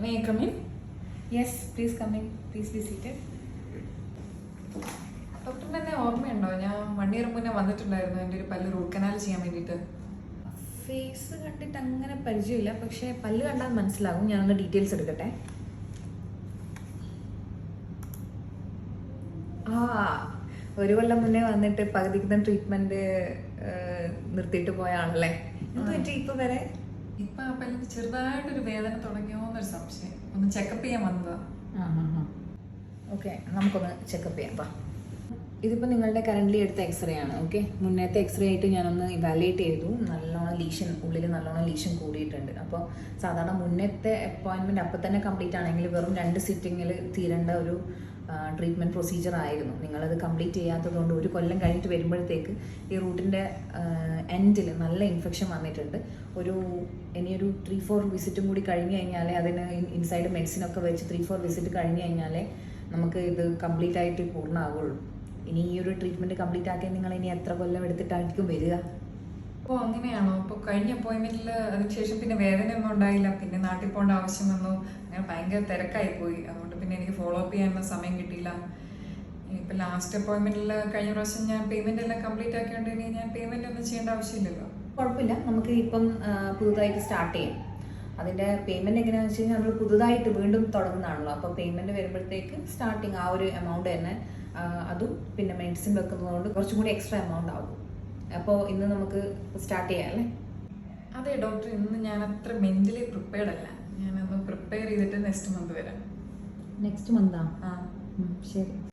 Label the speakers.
Speaker 1: May I come in?
Speaker 2: Yes, please come in. Please be seated.
Speaker 1: ഡോക്ടറിന് എന്നെ ഓർമ്മയുണ്ടോ? ഞാൻ 1 ഇയർ മുന്നേ വന്നിട്ടുണ്ടായിരുന്നു എൻ്റെ ഒരു പല്ല് റൂട്ട് കനാൽ ചെയ്യാൻ വേണ്ടിയിട്ട്.
Speaker 2: ഫേസ് കണ്ടിട്ട് അങ്ങനെ പരിചയമില്ല, പക്ഷേ പല്ല് കണ്ടാൽ മനസ്സിലാകും. ഞാനൊന്ന് ഡീറ്റെയിൽസ് എടുക്കട്ടെ. ആ, 1 കൊല്ലം മുന്നേ വന്നിട്ട് പകുതിക്കുന്ന ട്രീറ്റ്മെന്റ് നിർത്തിയിട്ട് പോയ ആളല്ലേ? ഇപ്പൊ വരെ
Speaker 1: ഇപ്പൊ ആ പല്ലിന് ചെറുതായിട്ടൊരു വേദന തുടങ്ങിയോ എന്നൊരു സംശയം. ഒന്ന് ചെക്കപ്പ് ചെയ്യാൻ വന്നതാ.
Speaker 2: ഓക്കെ, നമുക്കൊന്ന് ചെക്കപ്പ് ചെയ്യാം. വാ. ഇതിപ്പോൾ നിങ്ങളുടെ കറൻ്റ്ലി എടുത്ത എക്സ്റേ ആണ്. ഓക്കെ, മുന്നേത്തെ എക്സ്റേ ആയിട്ട് ഞാനൊന്ന് ഇവാലുവേറ്റ് ചെയ്തു. നല്ലോണം ലീഷൻ, ഉള്ളിൽ നല്ലോണം ലീഷൻ കൂടിയിട്ടുണ്ട്. അപ്പോൾ സാധാരണ മുന്നത്തെ അപ്പോയിൻമെൻറ്റ് അപ്പം തന്നെ കംപ്ലീറ്റ് ആണെങ്കിൽ വെറും 2 സിറ്റിങ്ങിൽ തീരേണ്ട ഒരു ട്രീറ്റ്മെൻറ്റ് പ്രൊസീജിയർ ആയിരുന്നു. നിങ്ങളത് കംപ്ലീറ്റ് ചെയ്യാത്തതുകൊണ്ട് 1 കൊല്ലം കഴിഞ്ഞിട്ട് വരുമ്പോഴത്തേക്ക് ഈ റൂട്ടിൻ്റെ എൻഡിൽ നല്ല ഇൻഫെക്ഷൻ വന്നിട്ടുണ്ട്. ഇനിയൊരു 3-4 വിസിറ്റും കൂടി കഴിഞ്ഞ് കഴിഞ്ഞാൽ, അതിന് ഇൻസൈഡ് മെഡിസിനൊക്കെ വെച്ച് 3-4 വിസിറ്റ് കഴിഞ്ഞ് കഴിഞ്ഞാൽ നമുക്ക് ഇത് കംപ്ലീറ്റ് ആയിട്ട് പൂർണ്ണമാകുള്ളൂ. ഇനി ഈ ഒരു ട്രീറ്റ്മെൻറ്റ് കംപ്ലീറ്റ് ആക്കിയാൽ നിങ്ങൾ ഇനി എത്ര കൊല്ലം എടുത്തിട്ടായിരിക്കും വരിക?
Speaker 1: അപ്പോൾ അങ്ങനെയാണോ? അപ്പോൾ കഴിഞ്ഞ അപ്പോയിൻമെൻറ്റിൽ അതിനുശേഷം പിന്നെ വേദനയൊന്നും ഉണ്ടായില്ല, പിന്നെ നാട്ടിൽ പോകേണ്ട ആവശ്യം വന്നു, അങ്ങനെ ഭയങ്കര തിരക്കായിപ്പോയി. അതുകൊണ്ട് പിന്നെ എനിക്ക് ഫോളോ അപ്പ് ചെയ്യാനുള്ള സമയം കിട്ടിയില്ല. ഇപ്പം ലാസ്റ്റ് അപ്പോയിൻമെൻറ്റിൽ കഴിഞ്ഞ പ്രാവശ്യം ഞാൻ പേയ്മെൻ്റ് എല്ലാം കംപ്ലീറ്റ് ആക്കിയോണ്ട് ഇനി ഞാൻ പേയ്മെൻ്റ് ഒന്നും ചെയ്യേണ്ട ആവശ്യമില്ലല്ലോ.
Speaker 2: കുഴപ്പമില്ല, നമുക്ക് ഇപ്പം പുതുതായിട്ട് സ്റ്റാർട്ട് ചെയ്യാം. അതിൻ്റെ പേയ്മെൻറ്റ് എങ്ങനെയാണെന്ന് വെച്ച് കഴിഞ്ഞാൽ നമ്മൾ പുതുതായിട്ട് വീണ്ടും തുടങ്ങുന്നതാണല്ലോ. അപ്പോൾ പേയ്മെൻറ്റ് വരുമ്പോഴത്തേക്ക് സ്റ്റാർട്ടിങ് ആ ഒരു എമൗണ്ട് തന്നെ, അതും പിന്നെ മെഡിസിൻ വെക്കുന്നതുകൊണ്ട് കുറച്ചും കൂടി എക്സ്ട്രാ എമൗണ്ട് ആകും. അപ്പോൾ ഇന്ന് നമുക്ക് സ്റ്റാർട്ട് ചെയ്യാം അല്ലേ?
Speaker 1: അതെ ഡോക്ടർ, ഇന്ന് ഞാൻ അത്ര മെൻ്റലി പ്രിപ്പയർഡ് അല്ല. ഞാനൊന്ന് പ്രിപ്പയർ ചെയ്തിട്ട് നെക്സ്റ്റ് മന്ത് വരാം.
Speaker 2: നെക്സ്റ്റ് മന്താ?
Speaker 1: ആ
Speaker 2: ശരി.